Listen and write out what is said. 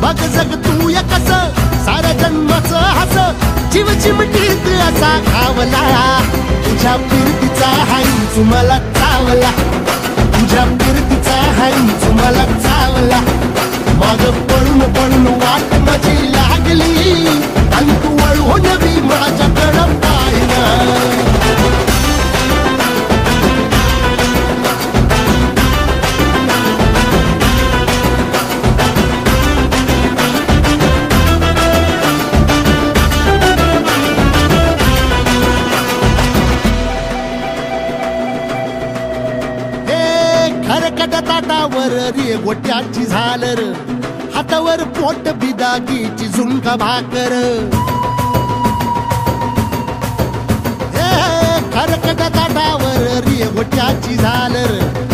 बघ जग तू या कस साऱ्या जन्माचं हस जीव चिमटीत असा खावला तुझ्या फिरतीचा हाईच मला चावला तुझ्या फिरतीचा हाईच मला चावला माग पळून पळून वाट माझी लागली आणि तू वळून बी माझ्याकडं पाहिना ताटावर रे गोट्याची झालर हातावर पोट बिदागीची झुणका भाकर खरकट ताटावर रे गोट्याची झालर